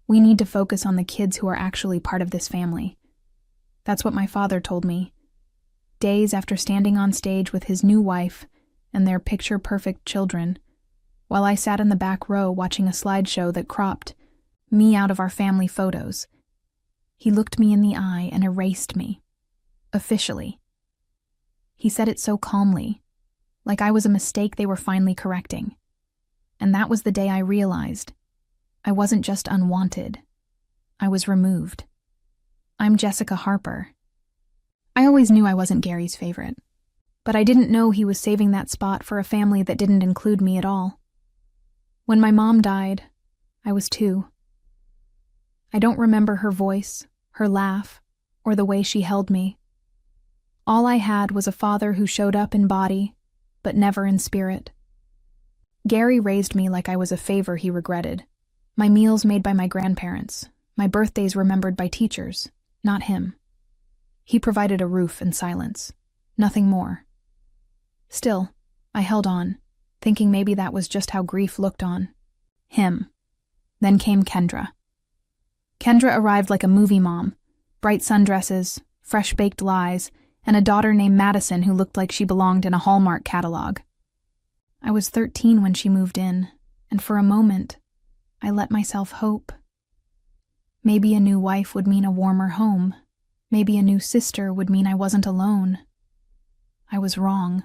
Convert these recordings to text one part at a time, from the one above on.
We need to focus on the kids who are actually part of this family. That's what my father told me, days after standing on stage with his new wife and their picture-perfect children, while I sat in the back row watching a slideshow that cropped me out of our family photos. He looked me in the eye and erased me. Officially. He said it so calmly, like I was a mistake they were finally correcting. And that was the day I realized I wasn't just unwanted. I was removed. I'm Jessica Harper. I always knew I wasn't Gary's favorite, but I didn't know he was saving that spot for a family that didn't include me at all. When my mom died, I was 2. I don't remember her voice, her laugh, or the way she held me. All I had was a father who showed up in body, but never in spirit. Gary raised me like I was a favor he regretted. My meals made by my grandparents, my birthdays remembered by teachers, not him. He provided a roof and silence, nothing more. Still, I held on, thinking maybe that was just how grief looked on him. Then came Kendra. Kendra arrived like a movie mom, bright sundresses, fresh-baked lies, and a daughter named Madison who looked like she belonged in a Hallmark catalog. I was 13 when she moved in, and for a moment, I let myself hope. Maybe a new wife would mean a warmer home. Maybe a new sister would mean I wasn't alone. I was wrong.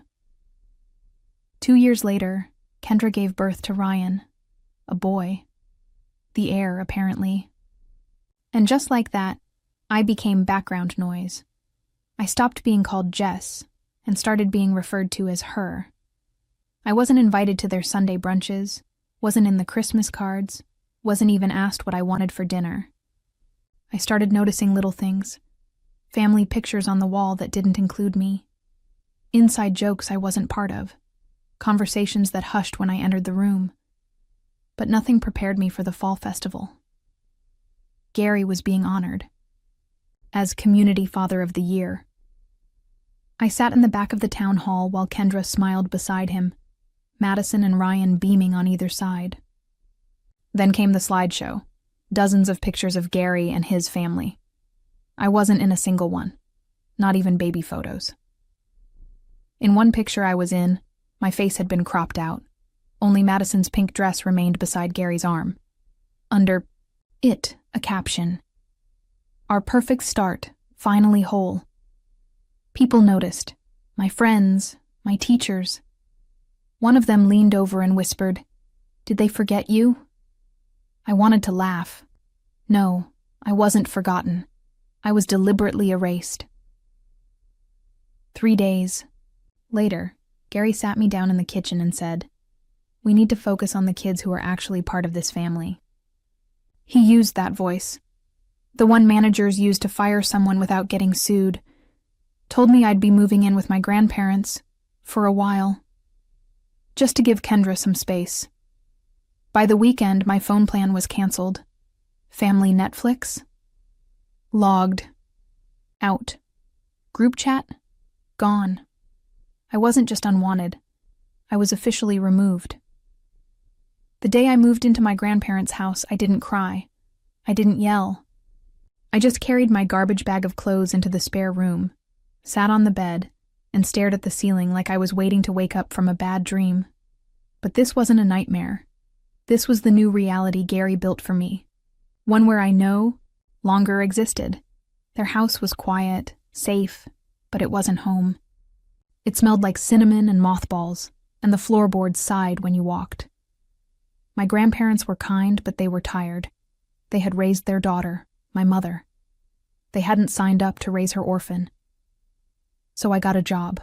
2 years later, Kendra gave birth to Ryan, a boy. The heir, apparently. And just like that, I became background noise. I stopped being called Jess and started being referred to as her. I wasn't invited to their Sunday brunches, wasn't in the Christmas cards, wasn't even asked what I wanted for dinner. I started noticing little things. Family pictures on the wall that didn't include me. Inside jokes I wasn't part of. Conversations that hushed when I entered the room. But nothing prepared me for the fall festival. Gary was being honored as Community Father of the Year. I sat in the back of the town hall while Kendra smiled beside him, Madison and Ryan beaming on either side. Then came the slideshow, dozens of pictures of Gary and his family. I wasn't in a single one, not even baby photos. In one picture I was in, my face had been cropped out. Only Madison's pink dress remained beside Gary's arm. Under it, a caption. Our perfect start, finally whole. People noticed. My friends, my teachers. One of them leaned over and whispered, "Did they forget you?" I wanted to laugh. No, I wasn't forgotten. I was deliberately erased. 3 days later, Gary sat me down in the kitchen and said, "We need to focus on the kids who are actually part of this family." He used that voice, the one managers use to fire someone without getting sued. Told me I'd be moving in with my grandparents, for a while, just to give Kendra some space. By the weekend, my phone plan was canceled. Family Netflix? Logged. Out. Group chat? Gone. I wasn't just unwanted. I was officially removed. The day I moved into my grandparents' house, I didn't cry. I didn't yell. I just carried my garbage bag of clothes into the spare room, sat on the bed, and stared at the ceiling like I was waiting to wake up from a bad dream. But this wasn't a nightmare. This was the new reality Gary built for me. One where I no longer existed. Their house was quiet, safe, but it wasn't home. It smelled like cinnamon and mothballs, and the floorboards sighed when you walked. My grandparents were kind, but they were tired. They had raised their daughter, my mother. They hadn't signed up to raise her orphan. So I got a job.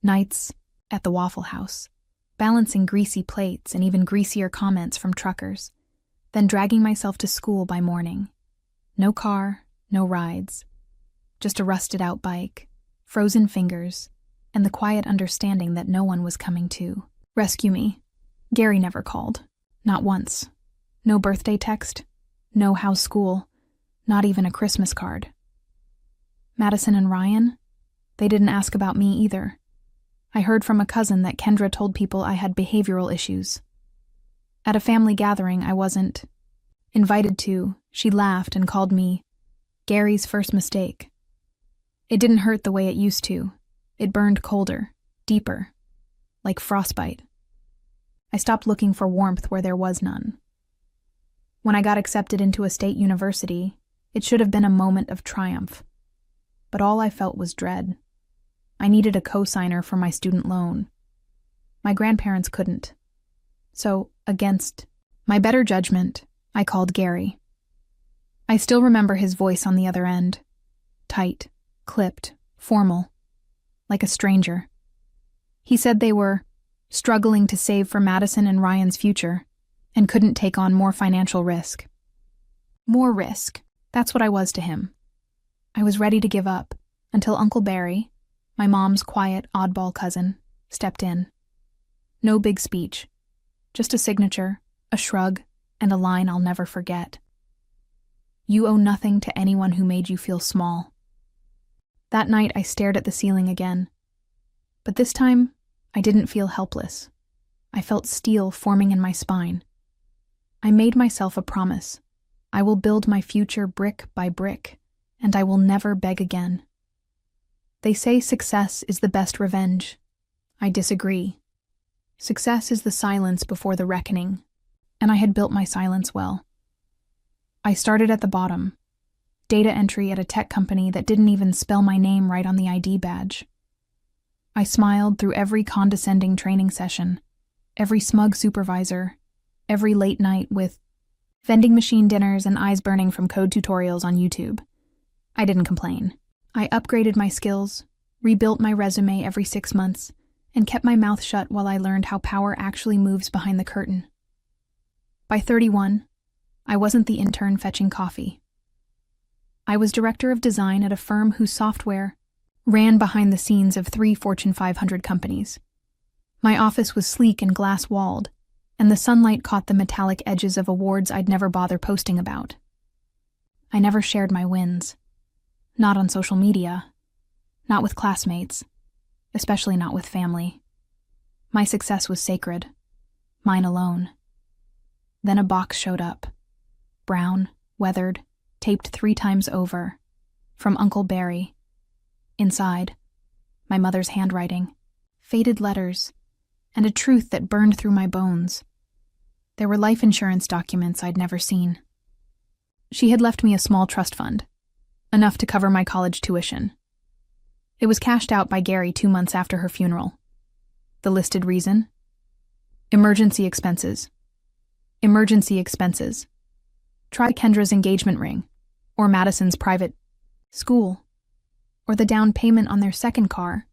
Nights at the Waffle House, balancing greasy plates and even greasier comments from truckers, then dragging myself to school by morning. No car, no rides. Just a rusted-out bike, frozen fingers, and the quiet understanding that no one was coming to rescue me. Gary never called. Not once. No birthday text. No how's school. Not even a Christmas card. Madison and Ryan? They didn't ask about me either. I heard from a cousin that Kendra told people I had behavioral issues. At a family gathering, I wasn't Invited to, she laughed and called me Gary's first mistake. It didn't hurt the way it used to. It burned colder, deeper, like frostbite. I stopped looking for warmth where there was none. When I got accepted into a state university, it should have been a moment of triumph. But all I felt was dread. I needed a co-signer for my student loan. My grandparents couldn't. So, against my better judgment, I called Gary. I still remember his voice on the other end. Tight, clipped, formal, like a stranger. He said they were struggling to save for Madison and Ryan's future and couldn't take on more financial risk. More risk, that's what I was to him. I was ready to give up until Uncle Barry, my mom's quiet, oddball cousin, stepped in. No big speech, just a signature, a shrug, and a line I'll never forget. You owe nothing to anyone who made you feel small. That night I stared at the ceiling again. But this time, I didn't feel helpless. I felt steel forming in my spine. I made myself a promise. I will build my future brick by brick, and I will never beg again. They say success is the best revenge. I disagree. Success is the silence before the reckoning, and I had built my silence well. I started at the bottom, data entry at a tech company that didn't even spell my name right on the ID badge. I smiled through every condescending training session, every smug supervisor, every late night with vending machine dinners and eyes burning from code tutorials on YouTube. I didn't complain. I upgraded my skills, rebuilt my resume every 6 months, and kept my mouth shut while I learned how power actually moves behind the curtain. By 31, I wasn't the intern fetching coffee. I was director of design at a firm whose software ran behind the scenes of 3 Fortune 500 companies. My office was sleek and glass-walled, and the sunlight caught the metallic edges of awards I'd never bother posting about. I never shared my wins. Not on social media. Not with classmates. Especially not with family. My success was sacred. Mine alone. Then a box showed up. Brown, weathered, taped 3 times over. From Uncle Barry. Inside, my mother's handwriting, faded letters, and a truth that burned through my bones. There were life insurance documents I'd never seen. She had left me a small trust fund, enough to cover my college tuition. It was cashed out by Gary 2 months after her funeral. The listed reason? Emergency expenses. Emergency expenses. Try Kendra's engagement ring, or Madison's private school, or the down payment on their second car.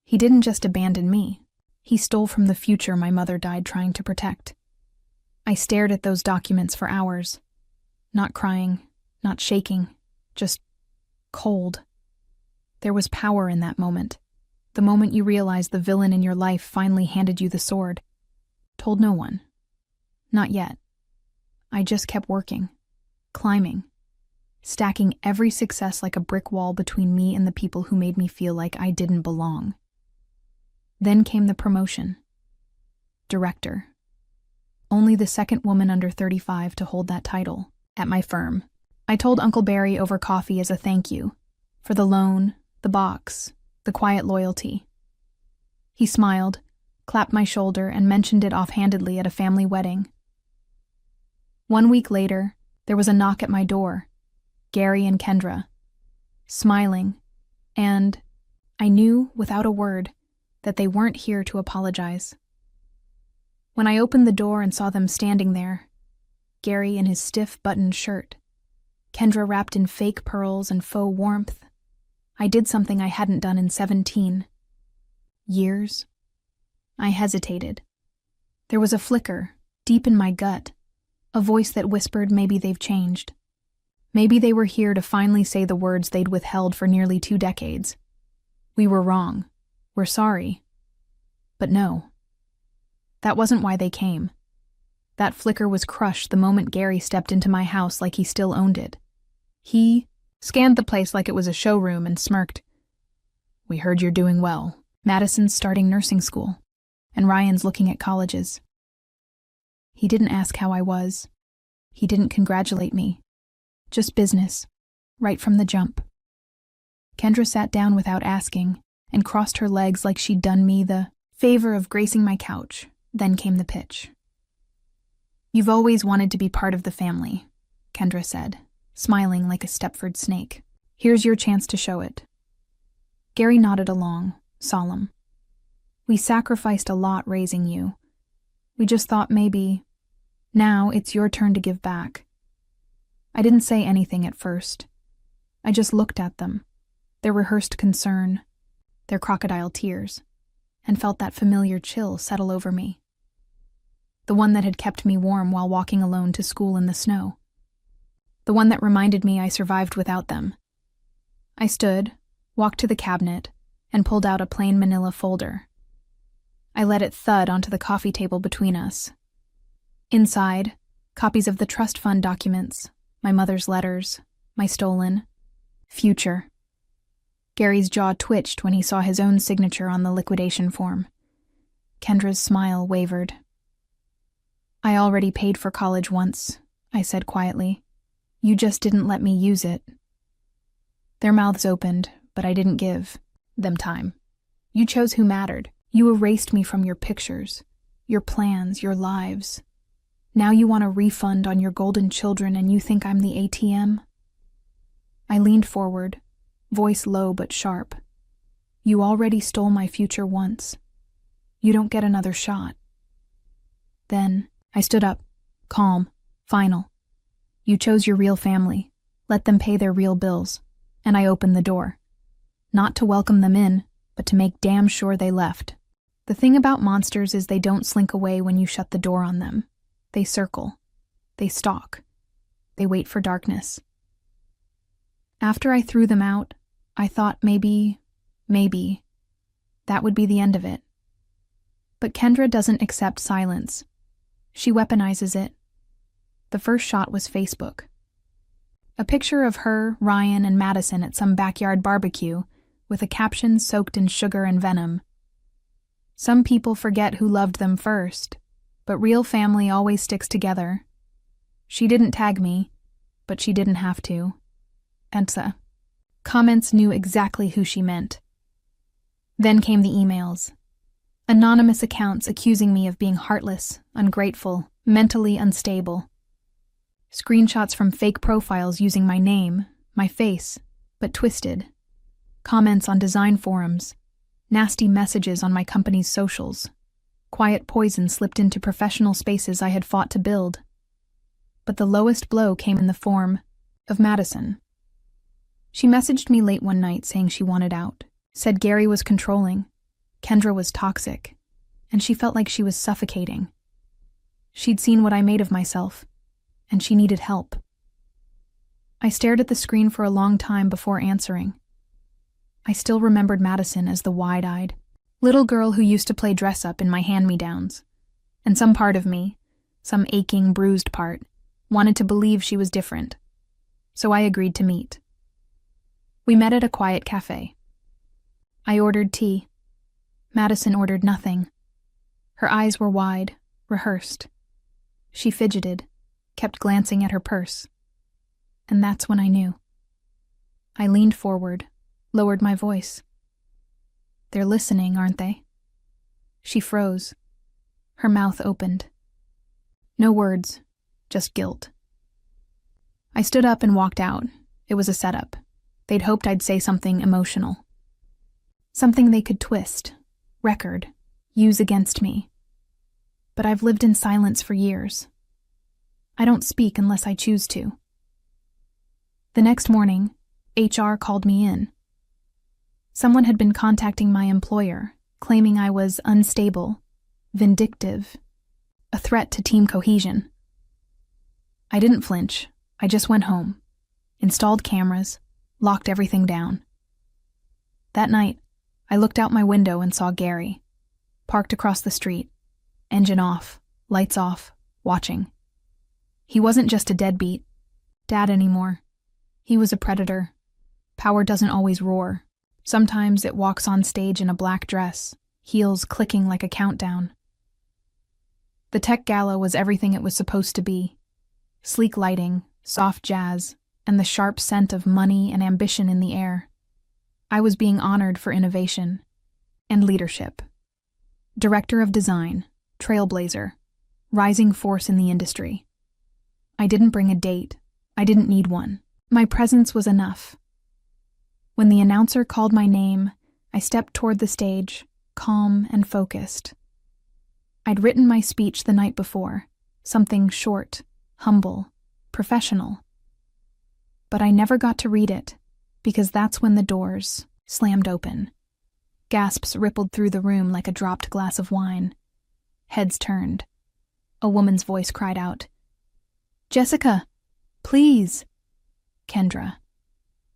He didn't just abandon me. He stole from the future my mother died trying to protect. I stared at those documents for hours. Not crying, not shaking, just cold. There was power in that moment. The moment you realized the villain in your life finally handed you the sword. Told no one. Not yet. I just kept working, climbing, stacking every success like a brick wall between me and the people who made me feel like I didn't belong. Then came the promotion. Director. Only the second woman under 35 to hold that title at my firm. I told Uncle Barry over coffee as a thank you for the loan, the box, the quiet loyalty. He smiled, clapped my shoulder, and mentioned it offhandedly at a family wedding. 1 week later, there was a knock at my door. Gary and Kendra, smiling, and I knew, without a word, that they weren't here to apologize. When I opened the door and saw them standing there, Gary in his stiff buttoned shirt, Kendra wrapped in fake pearls and faux warmth, I did something I hadn't done in 17 years. I hesitated. There was a flicker, deep in my gut, a voice that whispered maybe they've changed. Maybe they were here to finally say the words they'd withheld for nearly 2 decades. We were wrong. We're sorry. But no. That wasn't why they came. That flicker was crushed the moment Gary stepped into my house like he still owned it. He scanned the place like it was a showroom and smirked. We heard you're doing well. Madison's starting nursing school, and Ryan's looking at colleges. He didn't ask how I was. He didn't congratulate me. Just business, right from the jump. Kendra sat down without asking and crossed her legs like she'd done me the favor of gracing my couch. Then came the pitch. "You've always wanted to be part of the family," Kendra said, smiling like a Stepford snake. "Here's your chance to show it." Gary nodded along, solemn. "We sacrificed a lot raising you. We just thought maybe, now it's your turn to give back." I didn't say anything at first. I just looked at them, their rehearsed concern, their crocodile tears, and felt that familiar chill settle over me. The one that had kept me warm while walking alone to school in the snow. The one that reminded me I survived without them. I stood, walked to the cabinet, and pulled out a plain manila folder. I let it thud onto the coffee table between us. Inside, copies of the trust fund documents, my mother's letters, my stolen future. Gary's jaw twitched when he saw his own signature on the liquidation form. Kendra's smile wavered. "I already paid for college once," I said quietly. "You just didn't let me use it." Their mouths opened, but I didn't give them time. "You chose who mattered. You erased me from your pictures, your plans, your lives. Now you want a refund on your golden children and you think I'm the ATM?" I leaned forward, voice low but sharp. "You already stole my future once. You don't get another shot." Then I stood up, calm, final. "You chose your real family. Let them pay their real bills." And I opened the door. Not to welcome them in, but to make damn sure they left. The thing about monsters is they don't slink away when you shut the door on them. They circle. They stalk. They wait for darkness. After I threw them out, I thought maybe, that would be the end of it. But Kendra doesn't accept silence. She weaponizes it. The first shot was Facebook. A picture of her, Ryan, and Madison at some backyard barbecue, with a caption soaked in sugar and venom. "Some people forget who loved them first, but real family always sticks together." She didn't tag me, but she didn't have to. Aita. Comments knew exactly who she meant. Then came the emails. Anonymous accounts accusing me of being heartless, ungrateful, mentally unstable. Screenshots from fake profiles using my name, my face, but twisted. Comments on design forums. Nasty messages on my company's socials. Quiet poison slipped into professional spaces I had fought to build. But the lowest blow came in the form of Madison. She messaged me late one night saying she wanted out, said Gary was controlling, Kendra was toxic, and she felt like she was suffocating. She'd seen what I made of myself, and she needed help. I stared at the screen for a long time before answering. I still remembered Madison as the wide-eyed little girl who used to play dress-up in my hand-me-downs, and some part of me, some aching, bruised part, wanted to believe she was different. So I agreed to meet. We met at a quiet cafe. I ordered tea. Madison ordered nothing. Her eyes were wide, rehearsed. She fidgeted, kept glancing at her purse. And that's when I knew. I leaned forward, lowered my voice. "They're listening, aren't they?" She froze. Her mouth opened. No words, just guilt. I stood up and walked out. It was a setup. They'd hoped I'd say something emotional. Something they could twist, record, use against me. But I've lived in silence for years. I don't speak unless I choose to. The next morning, HR called me in. Someone had been contacting my employer, claiming I was unstable, vindictive, a threat to team cohesion. I didn't flinch. I just went home, installed cameras, locked everything down. That night, I looked out my window and saw Gary, parked across the street, engine off, lights off, watching. He wasn't just a deadbeat, dad anymore. He was a predator. Power doesn't always roar. Sometimes it walks on stage in a black dress, heels clicking like a countdown. The tech gala was everything it was supposed to be. Sleek lighting, soft jazz, and the sharp scent of money and ambition in the air. I was being honored for innovation and leadership. Director of design, trailblazer, rising force in the industry. I didn't bring a date. I didn't need one. My presence was enough. When the announcer called my name, I stepped toward the stage, calm and focused. I'd written my speech the night before, something short, humble, professional. But I never got to read it, because that's when the doors slammed open. Gasps rippled through the room like a dropped glass of wine. Heads turned. A woman's voice cried out, "Jessica, please!" Kendra.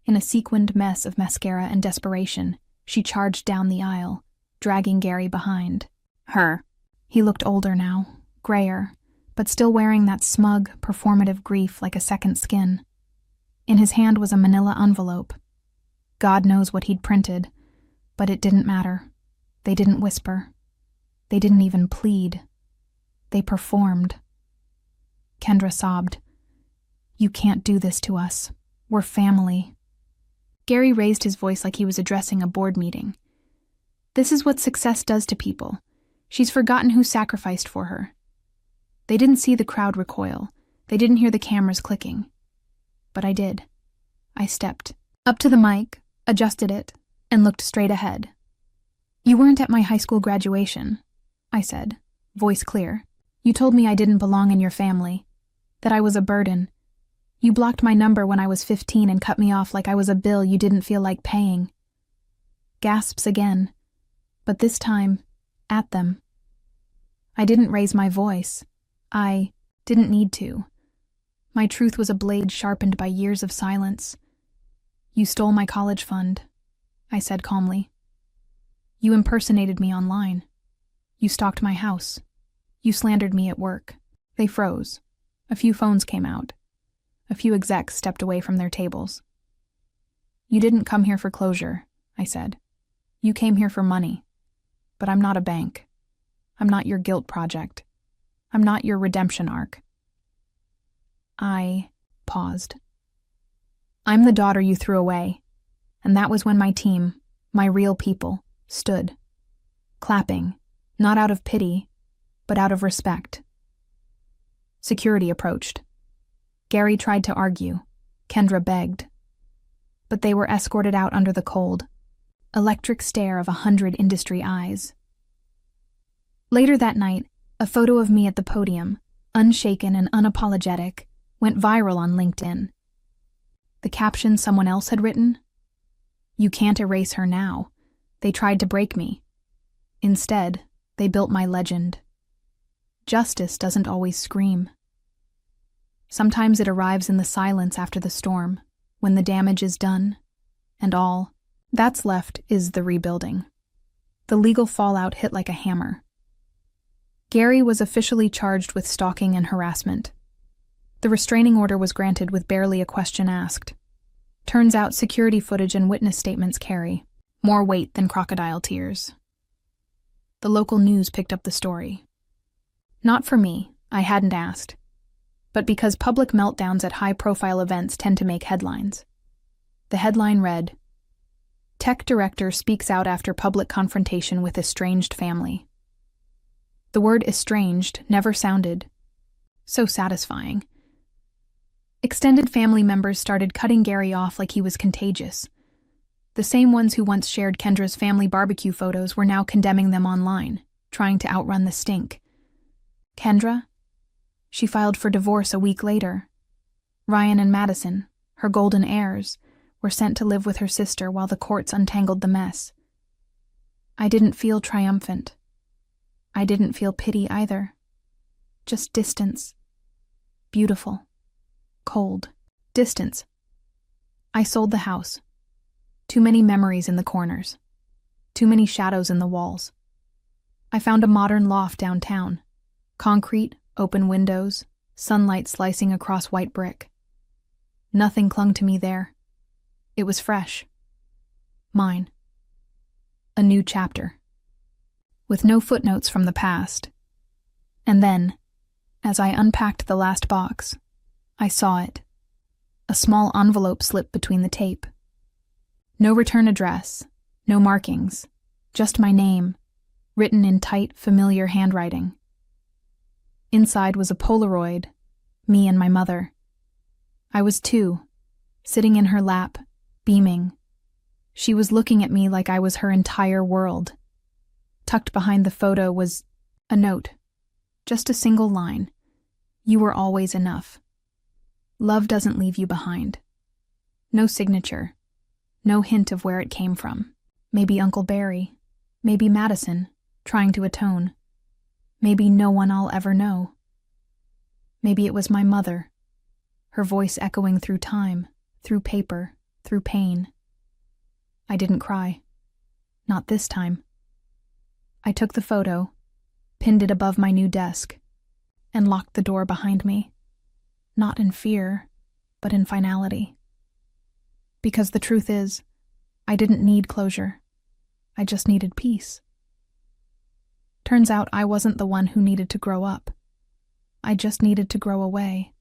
In a sequined mess of mascara and desperation, she charged down the aisle, dragging Gary behind her. He looked older now, grayer, but still wearing that smug, performative grief like a second skin. In his hand was a manila envelope. God knows what he'd printed, but it didn't matter. They didn't whisper. They didn't even plead. They performed. Kendra sobbed. "You can't do this to us. We're family." Gary raised his voice like he was addressing a board meeting. "This is what success does to people. She's forgotten who sacrificed for her." They didn't see the crowd recoil. They didn't hear the cameras clicking. But I did. I stepped up to the mic, adjusted it, and looked straight ahead. "You weren't at my high school graduation," I said, voice clear. "You told me I didn't belong in your family, that I was a burden. You blocked my number when I was 15 and cut me off like I was a bill you didn't feel like paying." Gasps again, but this time, at them. I didn't raise my voice. I didn't need to. My truth was a blade sharpened by years of silence. "You stole my college fund," I said calmly. "You impersonated me online. You stalked my house. You slandered me at work." They froze. A few phones came out. A few execs stepped away from their tables. "You didn't come here for closure," I said. "You came here for money. But I'm not a bank. I'm not your guilt project. I'm not your redemption arc." I paused. "I'm the daughter you threw away." And that was when my team, my real people, stood. Clapping, not out of pity, but out of respect. Security approached. Gary tried to argue. Kendra begged. But they were escorted out under the cold, electric stare of 100 industry eyes. Later that night, a photo of me at the podium, unshaken and unapologetic, went viral on LinkedIn. The caption someone else had written? "You can't erase her now. They tried to break me. Instead, they built my legend." Justice doesn't always scream. Sometimes it arrives in the silence after the storm, when the damage is done, and all that's left is the rebuilding. The legal fallout hit like a hammer. Gary was officially charged with stalking and harassment. The restraining order was granted with barely a question asked. Turns out security footage and witness statements carry more weight than crocodile tears. The local news picked up the story. Not for me, I hadn't asked, but because public meltdowns at high-profile events tend to make headlines. The headline read, "Tech Director Speaks Out After Public Confrontation with Estranged Family." The word estranged never sounded so satisfying. Extended family members started cutting Gary off like he was contagious. The same ones who once shared Kendra's family barbecue photos were now condemning them online, trying to outrun the stink. Kendra? She filed for divorce a week later. Ryan and Madison, her golden heirs, were sent to live with her sister while the courts untangled the mess. I didn't feel triumphant. I didn't feel pity either. Just distance. Beautiful. Cold. Distance. I sold the house. Too many memories in the corners. Too many shadows in the walls. I found a modern loft downtown. Concrete, open windows, sunlight slicing across white brick. Nothing clung to me there. It was fresh. Mine. A new chapter. With no footnotes from the past. And then, as I unpacked the last box, I saw it. A small envelope slipped between the tape. No return address, no markings, just my name, written in tight, familiar handwriting. Inside was a Polaroid, me and my mother. I was 2, sitting in her lap, beaming. She was looking at me like I was her entire world. Tucked behind the photo was a note, just a single line. You were always enough. Love doesn't leave you behind. No signature, no hint of where it came from. Maybe Uncle Barry, maybe Madison, trying to atone. Maybe no one I'll ever know. Maybe it was my mother, her voice echoing through time, through paper, through pain. I didn't cry. Not this time. I took the photo, pinned it above my new desk, and locked the door behind me. Not in fear, but in finality. Because the truth is, I didn't need closure. I just needed peace. Turns out I wasn't the one who needed to grow up. I just needed to grow away.